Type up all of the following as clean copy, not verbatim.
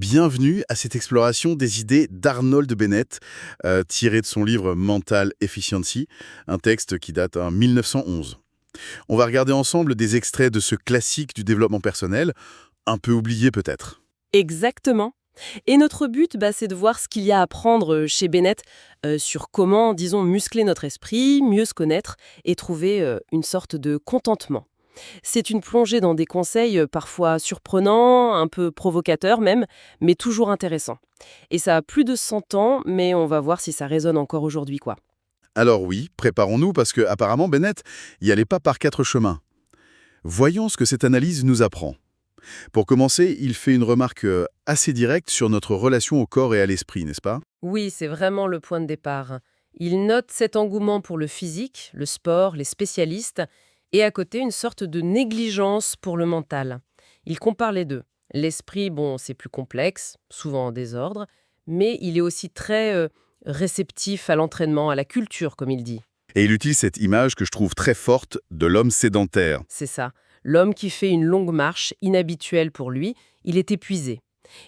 Bienvenue à cette exploration des idées d'Arnold Bennett, tiré de son livre Mental Efficiency, un texte qui date en 1911. On va regarder ensemble des extraits de ce classique du développement personnel, un peu oublié peut-être. Exactement. Et notre but, c'est de voir ce qu'il y a à prendre chez Bennett sur comment, disons, muscler notre esprit, mieux se connaître et trouver une sorte de contentement. C'est une plongée dans des conseils parfois surprenants, un peu provocateurs même, mais toujours intéressants. Et ça a plus de 100 ans, mais on va voir si ça résonne encore aujourd'hui, quoi. Alors oui, préparons-nous parce que apparemment Bennett y allait pas par quatre chemins. Voyons ce que cette analyse nous apprend. Pour commencer, il fait une remarque assez directe sur notre relation au corps et à l'esprit, n'est-ce pas? Oui, c'est vraiment le point de départ. Il note cet engouement pour le physique, le sport, les spécialistes, et à côté une sorte de négligence pour le mental. Il compare les deux. L'esprit, bon, c'est plus complexe, souvent en désordre, mais il est aussi très réceptif à l'entraînement, à la culture, comme il dit. Et il utilise cette image que je trouve très forte de l'homme sédentaire. C'est ça. L'homme qui fait une longue marche, inhabituelle pour lui, il est épuisé.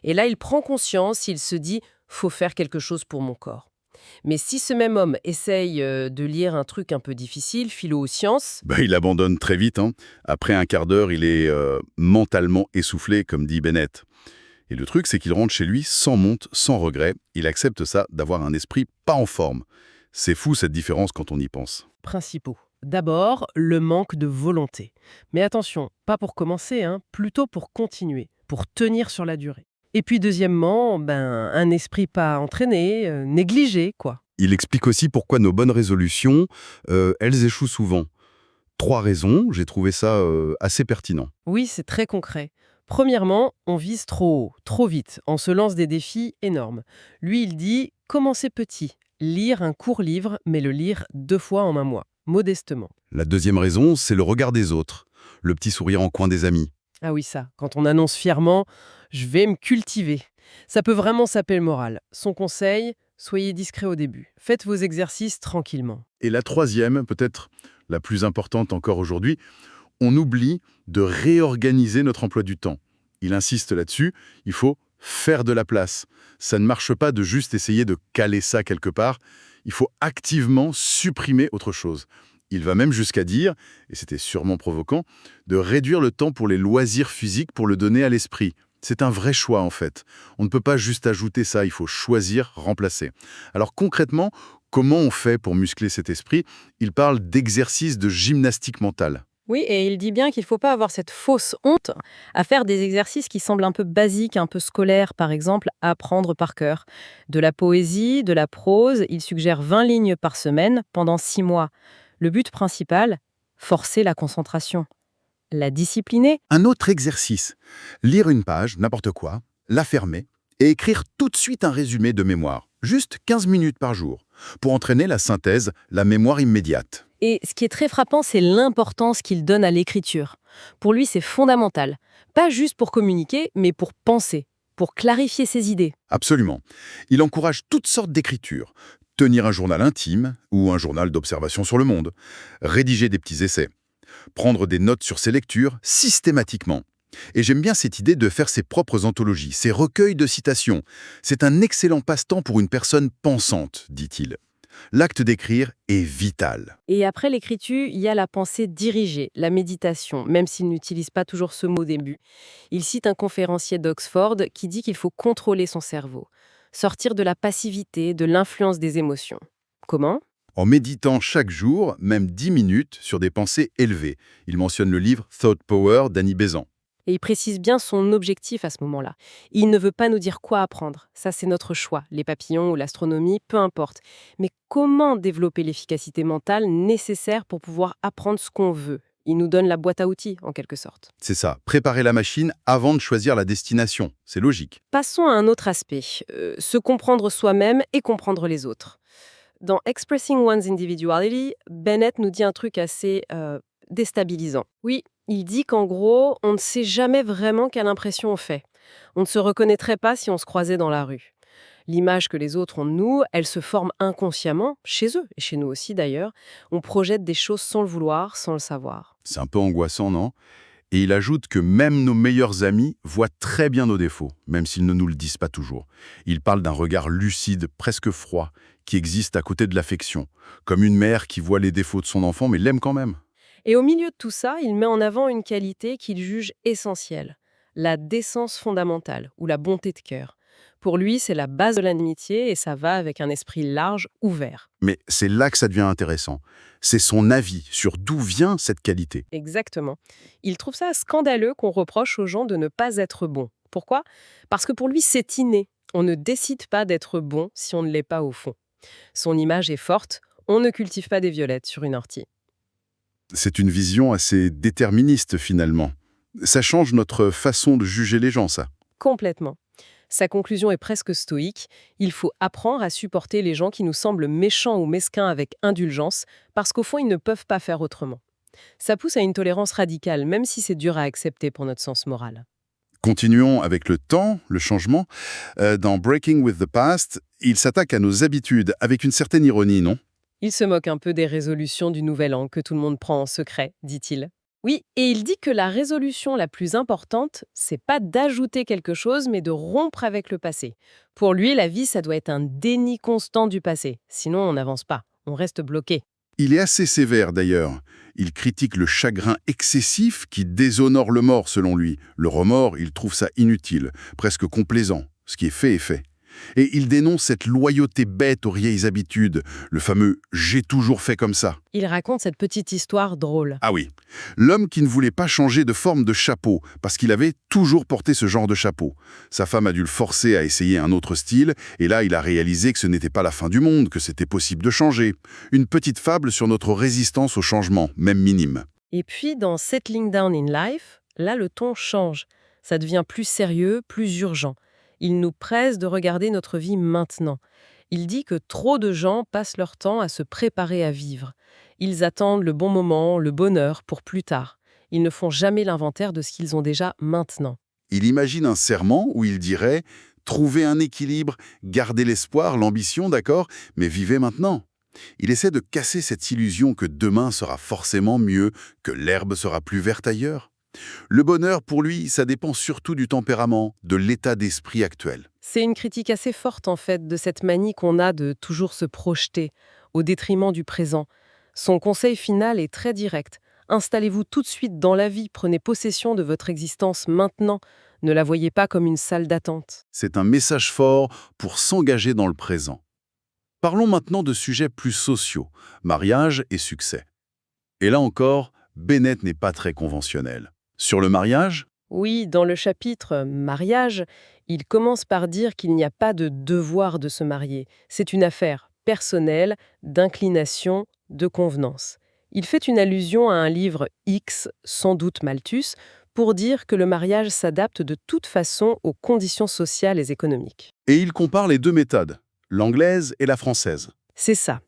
Et là, il prend conscience, il se dit, faut faire quelque chose pour mon corps. Mais si ce même homme essaye de lire un truc un peu difficile, philo ou sciences, Il abandonne très vite, hein. Après un quart d'heure, il est mentalement essoufflé, comme dit Bennett. Et le truc, c'est qu'il rentre chez lui sans honte, sans regret. Il accepte ça, d'avoir un esprit pas en forme. C'est fou cette différence quand on y pense. principaux. D'abord, le manque de volonté. Mais attention, pas pour commencer, plutôt pour continuer, pour tenir sur la durée. Et puis deuxièmement, un esprit pas entraîné, négligé, quoi. Il explique aussi pourquoi nos bonnes résolutions, elles échouent souvent. Trois raisons, j'ai trouvé ça assez pertinent. Oui, c'est très concret. Premièrement, on vise trop haut, trop vite, on se lance des défis énormes. Lui, il dit, commencez petit, lire un court livre, mais le lire 2 fois en un mois, modestement. La deuxième raison, c'est le regard des autres, le petit sourire en coin des amis. Ah oui, ça, quand on annonce fièrement, je vais me cultiver. Ça peut vraiment saper le moral. Son conseil, soyez discret au début. Faites vos exercices tranquillement. Et la troisième, peut-être la plus importante encore aujourd'hui, on oublie de réorganiser notre emploi du temps. Il insiste là-dessus, il faut faire de la place. Ça ne marche pas de juste essayer de caler ça quelque part, il faut activement supprimer autre chose. Il va même jusqu'à dire, et c'était sûrement provoquant, de réduire le temps pour les loisirs physiques pour le donner à l'esprit. C'est un vrai choix en fait. On ne peut pas juste ajouter ça, il faut choisir, remplacer. Alors concrètement, comment on fait pour muscler cet esprit? Il parle d'exercice de gymnastique mentale. Oui, et il dit bien qu'il ne faut pas avoir cette fausse honte à faire des exercices qui semblent un peu basiques, un peu scolaires, par exemple, à apprendre par cœur. De la poésie, de la prose, il suggère 20 lignes par semaine pendant 6 mois. Le but principal, forcer la concentration. La discipliner. Un autre exercice, lire une page, n'importe quoi, la fermer et écrire tout de suite un résumé de mémoire. Juste 15 minutes par jour, pour entraîner la synthèse, la mémoire immédiate. Et ce qui est très frappant, c'est l'importance qu'il donne à l'écriture. Pour lui, c'est fondamental. Pas juste pour communiquer, mais pour penser, pour clarifier ses idées. Absolument. Il encourage toutes sortes d'écritures. Tenir un journal intime ou un journal d'observation sur le monde. Rédiger des petits essais. Prendre des notes sur ses lectures systématiquement. Et j'aime bien cette idée de faire ses propres anthologies, ses recueils de citations. C'est un excellent passe-temps pour une personne pensante, dit-il. L'acte d'écrire est vital. Et après l'écriture, il y a la pensée dirigée, la méditation, même s'il n'utilise pas toujours ce mot au début. Il cite un conférencier d'Oxford qui dit qu'il faut contrôler son cerveau, sortir de la passivité, de l'influence des émotions. Comment? En méditant chaque jour, même 10 minutes, sur des pensées élevées. Il mentionne le livre Thought Power d'Annie Besant. Et il précise bien son objectif à ce moment-là. Il ne veut pas nous dire quoi apprendre. Ça, c'est notre choix. Les papillons ou l'astronomie, peu importe. Mais comment développer l'efficacité mentale nécessaire pour pouvoir apprendre ce qu'on veut? Il nous donne la boîte à outils, en quelque sorte. C'est ça, préparer la machine avant de choisir la destination. C'est logique. Passons à un autre aspect. Se comprendre soi-même et comprendre les autres. Dans Expressing One's Individuality, Bennett nous dit un truc assez déstabilisant. Oui, il dit qu'en gros, on ne sait jamais vraiment quelle impression on fait. On ne se reconnaîtrait pas si on se croisait dans la rue. L'image que les autres ont de nous, elle se forme inconsciemment, chez eux, et chez nous aussi d'ailleurs. On projette des choses sans le vouloir, sans le savoir. C'est un peu angoissant, non? Et il ajoute que même nos meilleurs amis voient très bien nos défauts, même s'ils ne nous le disent pas toujours. Il parle d'un regard lucide, presque froid, qui existe à côté de l'affection, comme une mère qui voit les défauts de son enfant mais l'aime quand même. Et au milieu de tout ça, il met en avant une qualité qu'il juge essentielle, la décence fondamentale ou la bonté de cœur. Pour lui, c'est la base de l'amitié et ça va avec un esprit large, ouvert. Mais c'est là que ça devient intéressant. C'est son avis sur d'où vient cette qualité. Exactement. Il trouve ça scandaleux qu'on reproche aux gens de ne pas être bons. Pourquoi? Parce que pour lui, c'est inné. On ne décide pas d'être bon si on ne l'est pas au fond. Son image est forte, on ne cultive pas des violettes sur une ortie. C'est une vision assez déterministe finalement. Ça change notre façon de juger les gens, ça. Complètement. Sa conclusion est presque stoïque. Il faut apprendre à supporter les gens qui nous semblent méchants ou mesquins avec indulgence, parce qu'au fond, ils ne peuvent pas faire autrement. Ça pousse à une tolérance radicale, même si c'est dur à accepter pour notre sens moral. Continuons avec le temps, le changement. Dans Breaking with the Past, il s'attaque à nos habitudes avec une certaine ironie, non? Il se moque un peu des résolutions du Nouvel An que tout le monde prend en secret, dit-il. Oui, et il dit que la résolution la plus importante, c'est pas d'ajouter quelque chose, mais de rompre avec le passé. Pour lui, la vie, ça doit être un déni constant du passé. Sinon, on n'avance pas, on reste bloqué. Il est assez sévère d'ailleurs. Il critique le chagrin excessif qui déshonore le mort selon lui. Le remords, il trouve ça inutile, presque complaisant. Ce qui est fait est fait. Et il dénonce cette loyauté bête aux vieilles habitudes, le fameux « j'ai toujours fait comme ça ». Il raconte cette petite histoire drôle. Ah oui, l'homme qui ne voulait pas changer de forme de chapeau, parce qu'il avait toujours porté ce genre de chapeau. Sa femme a dû le forcer à essayer un autre style, et là il a réalisé que ce n'était pas la fin du monde, que c'était possible de changer. Une petite fable sur notre résistance au changement, même minime. Et puis, dans Settling Down in Life, là, le ton change. Ça devient plus sérieux, plus urgent. Il nous presse de regarder notre vie maintenant. Il dit que trop de gens passent leur temps à se préparer à vivre. Ils attendent le bon moment, le bonheur pour plus tard. Ils ne font jamais l'inventaire de ce qu'ils ont déjà maintenant. Il imagine un serment où il dirait « Trouvez un équilibre, gardez l'espoir, l'ambition, d'accord, mais vivez maintenant ». Il essaie de casser cette illusion que demain sera forcément mieux, que l'herbe sera plus verte ailleurs. Le bonheur, pour lui, ça dépend surtout du tempérament, de l'état d'esprit actuel. C'est une critique assez forte, en fait, de cette manie qu'on a de toujours se projeter, au détriment du présent. Son conseil final est très direct. Installez-vous tout de suite dans la vie, prenez possession de votre existence maintenant. Ne la voyez pas comme une salle d'attente. C'est un message fort pour s'engager dans le présent. Parlons maintenant de sujets plus sociaux, mariage et succès. Et là encore, Bennett n'est pas très conventionnel. Sur le mariage, Oui, dans le chapitre Mariage, il commence par dire qu'il n'y a pas de devoir de se marier. C'est une affaire personnelle, d'inclination, de convenance. Il fait une allusion à un livre X, sans doute Malthus, pour dire que le mariage s'adapte de toute façon aux conditions sociales et économiques. et il compare les deux méthodes, l'anglaise et la française. C'est ça.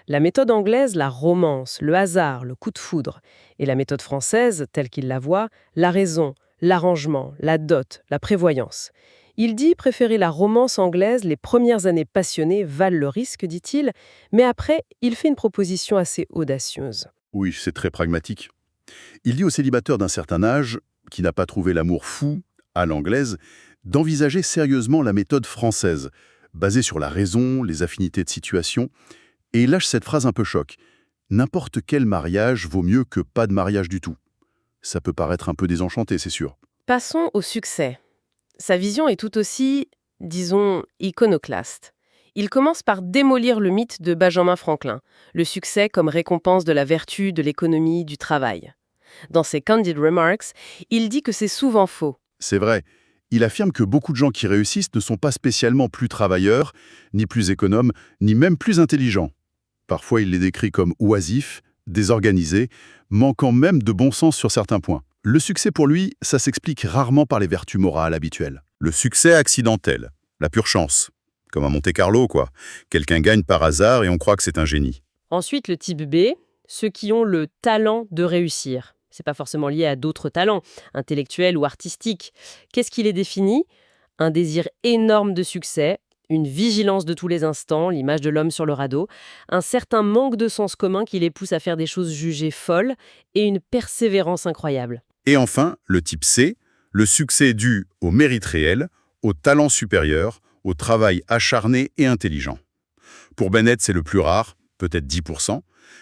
La méthode anglaise, la romance, le hasard, le coup de foudre. Et la méthode française, telle qu'il la voit, la raison, l'arrangement, la dot, la prévoyance. Il dit préférer la romance anglaise, les premières années passionnées valent le risque, dit-il, mais après, il fait une proposition assez audacieuse. Oui, c'est très pragmatique. Il dit aux célibataires d'un certain âge, qui n'a pas trouvé l'amour fou, à l'anglaise, d'envisager sérieusement la méthode française, basée sur la raison, les affinités de situation. Et il lâche cette phrase un peu choc. N'importe quel mariage vaut mieux que pas de mariage du tout. Ça peut paraître un peu désenchanté, c'est sûr. Passons au succès. Sa vision est tout aussi, disons, iconoclaste. Il commence par démolir le mythe de Benjamin Franklin, le succès comme récompense de la vertu, de l'économie, du travail. Dans ses Candid Remarks, il dit que c'est souvent faux. C'est vrai. Il affirme que beaucoup de gens qui réussissent ne sont pas spécialement plus travailleurs, ni plus économes, ni même plus intelligents. Parfois, il les décrit comme oisifs, désorganisés, manquant même de bon sens sur certains points. Le succès pour lui, ça s'explique rarement par les vertus morales habituelles. Le succès accidentel, la pure chance. Comme à Monte-Carlo, quoi. Quelqu'un gagne par hasard et on croit que c'est un génie. Ensuite, le type B, ceux qui ont le talent de réussir. C'est pas forcément lié à d'autres talents, intellectuels ou artistiques. Qu'est-ce qui les définit? Un désir énorme de succès, une vigilance de tous les instants, l'image de l'homme sur le radeau, un certain manque de sens commun qui les pousse à faire des choses jugées folles et une persévérance incroyable. Et enfin, le type C, le succès dû au mérite réel, au talent supérieur, au travail acharné et intelligent. Pour Bennett, c'est le plus rare, peut-être 10%,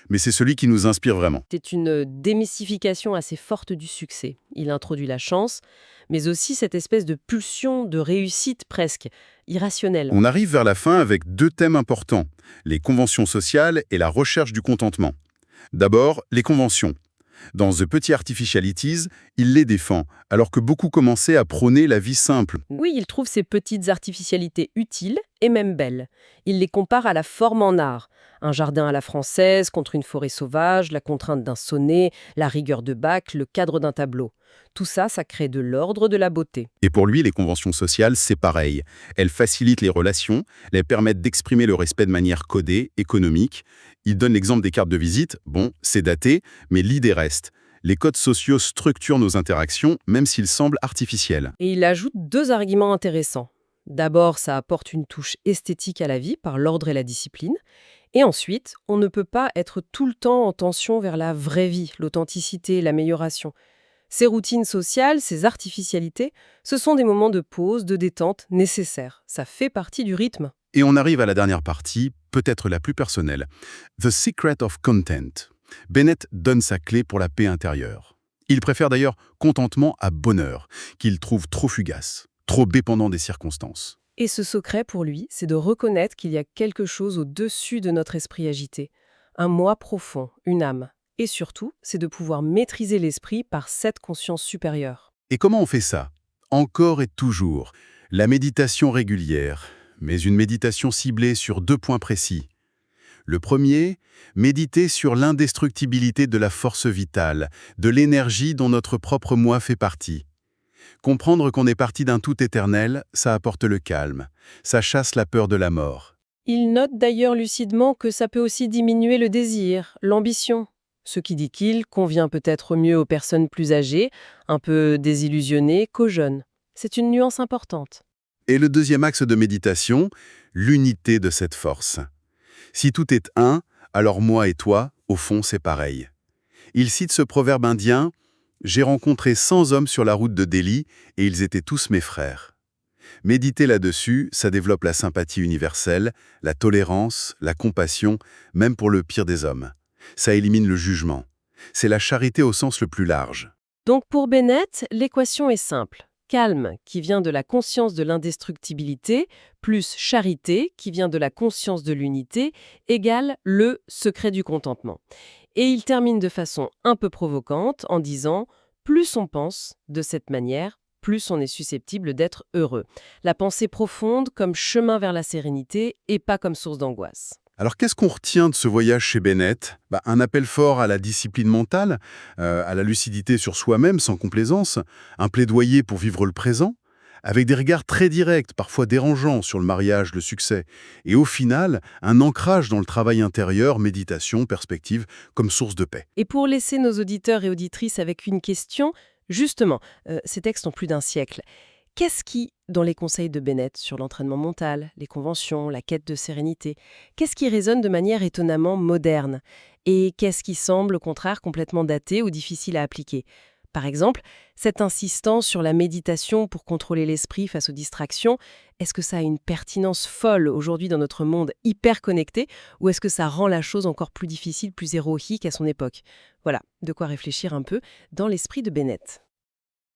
mais c'est celui qui nous inspire vraiment. C'est une démystification assez forte du succès. Il introduit la chance, mais aussi cette espèce de pulsion de réussite presque, irrationnelle. On arrive vers la fin avec deux thèmes importants, les conventions sociales et la recherche du contentement. D'abord, les conventions. Dans The Petty Artificialities, il les défend, alors que beaucoup commençaient à prôner la vie simple. Oui, il trouve ces petites artificialités utiles et même belles. Il les compare à la forme en art. Un jardin à la française contre une forêt sauvage, la contrainte d'un sonnet, la rigueur de Bach, le cadre d'un tableau. Tout ça, ça crée de l'ordre, de la beauté. Et pour lui, les conventions sociales, c'est pareil. Elles facilitent les relations, les permettent d'exprimer le respect de manière codée, économique. Il donne l'exemple des cartes de visite. Bon, c'est daté, mais l'idée reste. Les codes sociaux structurent nos interactions, même s'ils semblent artificiels. Et il ajoute deux arguments intéressants. D'abord, ça apporte une touche esthétique à la vie par l'ordre et la discipline. Et ensuite, on ne peut pas être tout le temps en tension vers la vraie vie, l'authenticité, l'amélioration. Ces routines sociales, ces artificialités, ce sont des moments de pause, de détente nécessaires. Ça fait partie du rythme. Et on arrive à la dernière partie, peut-être la plus personnelle. The Secret of Content. Bennett donne sa clé pour la paix intérieure. Il préfère d'ailleurs contentement à bonheur, qu'il trouve trop fugace, trop dépendant des circonstances. Et ce secret, pour lui, c'est de reconnaître qu'il y a quelque chose au-dessus de notre esprit agité. Un moi profond, une âme. Et surtout, c'est de pouvoir maîtriser l'esprit par cette conscience supérieure. Et comment on fait ça? Encore et toujours. La méditation régulière, mais une méditation ciblée sur deux points précis. Le premier, méditer sur l'indestructibilité de la force vitale, de l'énergie dont notre propre moi fait partie. Comprendre qu'on est parti d'un tout éternel, ça apporte le calme, ça chasse la peur de la mort. Il note d'ailleurs lucidement que ça peut aussi diminuer le désir, l'ambition. Ce qui, dit-il, convient peut-être mieux aux personnes plus âgées, un peu désillusionnées, qu'aux jeunes. C'est une nuance importante. Et le deuxième axe de méditation, l'unité de cette force. Si tout est un, alors moi et toi, au fond, c'est pareil. Il cite ce proverbe indien « J'ai rencontré 100 hommes sur la route de Delhi et ils étaient tous mes frères ». Méditer là-dessus, ça développe la sympathie universelle, la tolérance, la compassion, même pour le pire des hommes. Ça élimine le jugement. C'est la charité au sens le plus large. Donc pour Bennett, l'équation est simple. Calme, qui vient de la conscience de l'indestructibilité, plus charité, qui vient de la conscience de l'unité, égale le secret du contentement. Et il termine de façon un peu provocante en disant « Plus on pense de cette manière, plus on est susceptible d'être heureux. La pensée profonde comme chemin vers la sérénité et pas comme source d'angoisse. » Alors qu'est-ce qu'on retient de ce voyage chez Bennett? Un appel fort à la discipline mentale, à la lucidité sur soi-même sans complaisance, un plaidoyer pour vivre le présent, avec des regards très directs, parfois dérangeants sur le mariage, le succès, et au final, un ancrage dans le travail intérieur, méditation, perspective, comme source de paix. Et pour laisser nos auditeurs et auditrices avec une question, justement, ces textes ont plus d'un siècle. Qu'est-ce qui, dans les conseils de Bennett sur l'entraînement mental, les conventions, la quête de sérénité, qu'est-ce qui résonne de manière étonnamment moderne? Et qu'est-ce qui semble, au contraire, complètement daté ou difficile à appliquer? Par exemple, cette insistance sur la méditation pour contrôler l'esprit face aux distractions, est-ce que ça a une pertinence folle aujourd'hui dans notre monde hyper connecté ou est-ce que ça rend la chose encore plus difficile, plus héroïque à son époque? Voilà, de quoi réfléchir un peu dans l'esprit de Bennett.